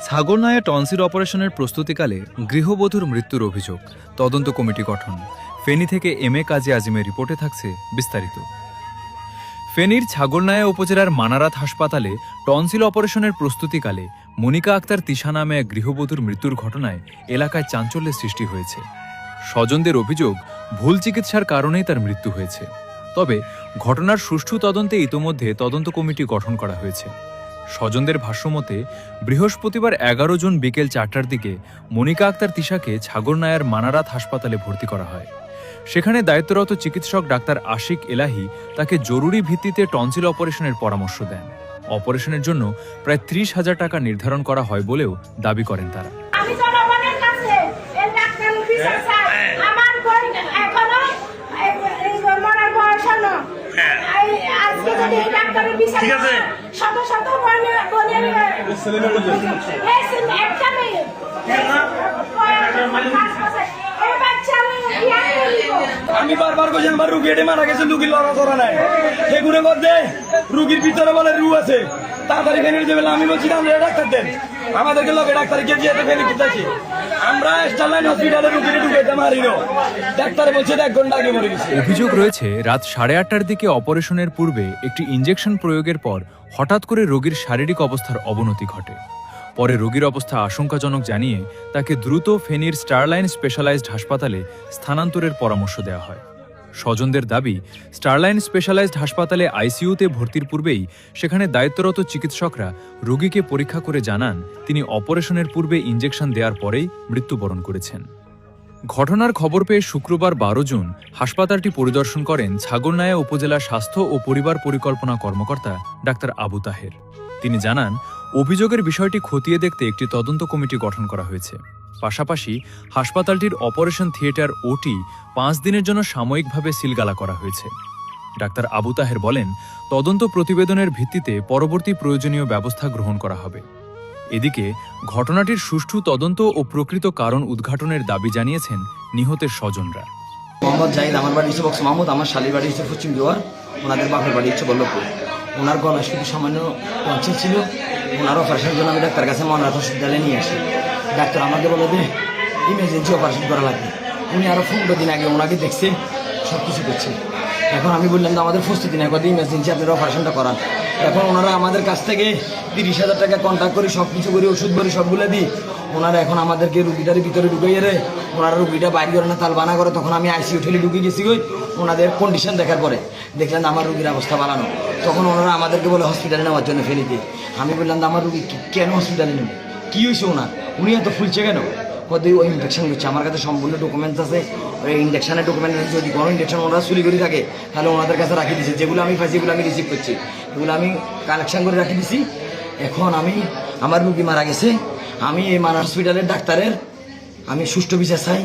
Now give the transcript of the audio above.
Chhagalnaiya tonsil অপারেশনের প্রস্তুতিকালে গৃহবধূর মৃত্যুর অভিযোগ, তদন্ত কমিটি গঠন। ফেনী থেকে এম এ কাজী আজিমের রিপোর্টে থাকছে বিস্তারিত। ফেনীর ছাগলনাইয়া উপজেলার মানারাত হাসপাতালে টনসিল অপারেশনের প্রস্তুতিকালে মনিকা আক্তার তিশা নামে এক গৃহবধূর মৃত্যুর ঘটনায় এলাকায় চাঞ্চল্যের সৃষ্টি হয়েছে। স্বজনদের অভিযোগ, ভুল চিকিৎসার কারণেই তার মৃত্যু হয়েছে। তবে ঘটনার সুষ্ঠু তদন্তে ইতোমধ্যে তদন্ত কমিটি গঠন করা হয়েছে। স্বজনদের ভাষ্যমতে বৃহস্পতিবার 11 জুন বিকেল 4টার দিকে মনিকা আক্তার তিশাকে ছাগলনাইয়ার মানারাত হাসপাতালে ভর্তি করা হয়। সেখানে দায়িত্বরত চিকিৎসক ডাক্তার আশিক এলাহি তাকে জরুরি ভিত্তিতে টনসিল অপারেশনের পরামর্শ দেন। অপারেশনের জন্য প্রায় 30,000 টাকা নির্ধারণ করা হয় বলেও দাবি করেন তারা। আমি বারবার কইছি আমার রুগী এটে মারা গেছে, রুগীর লড়া করা নাই। সেগুলোর মধ্যে রুগীর ভিতরে বলে রু আছে, তাড়াতাড়ি ফেনে দিতে বলে। আমি বলছি আমরা ডাক্তার দেন, আমাদেরকে লোকে ডাক্তার কে দিয়ে ফেনে দিতেছি। আমরা স্টারলাইন হসপিটালে রুগীর ঢুকাইতে মারিল, ডাক্তার বলছে 1 ঘন্টা আগে মরে গেছে। অভিযোগ রয়েছে রাত 8:30টার দিকে অপারেশনের পূর্বে একটি ইনজেকশন প্রয়োগের পর হঠাৎ করে রোগীর শারীরিক অবস্থার অবনতি ঘটে। পরে রোগীর অবস্থা আশঙ্কাজনক জানিয়ে তাকে দ্রুত ফেনীর স্টারলাইন স্পেশালাইজড হাসপাতালে স্থানান্তরের পরামর্শ দেওয়া হয়। স্বজনদের দাবি, স্টারলাইন স্পেশালাইজড হাসপাতালে আইসিইউতে ভর্তির পূর্বেই সেখানে দায়িত্বরত চিকিৎসকরা রোগীকে পরীক্ষা করে জানান তিনি অপারেশনের পূর্বে ইনজেকশন দেওয়ার পরেই মৃত্যুবরণ করেছেন। ঘটনার খবর পেয়ে শুক্রবার 12 জুন হাসপাতালটি পরিদর্শন করেন ছাগলনাইয়া উপজেলা স্বাস্থ্য ও পরিবার পরিকল্পনা কর্মকর্তা ডাক্তার আবু তাহের। তিনি জানান, অভিযোগের বিষয়টি খতিয়ে দেখতে একটি তদন্ত কমিটি গঠন করা হয়েছে। পাশাপাশি হাসপাতালটির অপারেশন থিয়েটার ওটি 5 দিনের জন্য সাময়িকভাবে সিলগালা করা হয়েছে। ডাক্তার আবু তাহের বলেন, তদন্ত প্রতিবেদনের ভিত্তিতে পরবর্তী প্রয়োজনীয় ব্যবস্থা গ্রহণ করা হবে। এদিকে ঘটনাটির সুষ্ঠু তদন্ত ও প্রকৃত কারণ উদ্ঘাটনের দাবি জানিয়েছেন নিহতের স্বজনরা। মোহাম্মদ জাহিদ, আমার বাড়ি হচ্ছে বক্স মাহমুদ, আমার শালির বাড়ি হচ্ছে পশ্চিম দুয়ার, ওনাদের বাপের বাড়ি হচ্ছে বল্লভপুর। ওনার গলায় শুধু সামান্য টনসিল ছিল। ওনার অপারেশনের জন্য আমি ডাক্তার কাছে মানারাত হসপিটালে নিয়ে আসি। ডাক্তার আমাকে বলে যে ইমার্জেন্সি অপারেশন করা লাগবে। উনি আরও 15 দিন আগে ওনাকে দেখছে, সব কিছু করছে। এখন আমি বললাম যে আমাদের প্রস্তুতি নেই, কত ইমার্জেন্সি আপনারা অপারেশনটা করান। এখন ওনারা আমাদের কাছ থেকে 30,000 টাকা কন্ট্যাক্ট করি, সব কিছু করি, ওষুধ করি, সবগুলো দিই। ওনারা এখন আমাদেরকে রুগীটার ভিতরে ঢুকাইয়ে রে, ওনারা রুগীটা বাইর করে না, তালবানা করে। তখন আমি আইসিইউ ঠেলে ঢুকে গেছি। ওনাদের কন্ডিশন দেখার পরে দেখলেন আমার রুগীর অবস্থা বাড়ানো। তখন ওনারা আমাদেরকে বলে হসপিটালে নেওয়ার জন্য ফেলে দিয়ে। আমি বললাম আমার রুগী কেন হসপিটালে নেবে, কী হয়েছে ওনার, উনি এত ফুলছে কেন? কত ওই ইনফেকশন করছে। আমার কাছে সম্পূর্ণ ডকুমেন্টস আছে, ওই ইনজেকশনের ডকুমেন্ট। যদি কোনো ইনজেকশন ওনারা চুরি করে থাকে তাহলে ওনাদের কাছে রাখি দিয়েছে। যেগুলো আমি পাইছি এগুলো আমি রিসিভ করছি, এগুলো আমি কালেকশন করে রাখি দিছি। এখন আমার রুগী মারা গেছে, আমি এই মানা হসপিটালের ডাক্তারের আমি সুষ্ঠু বিচার চাই।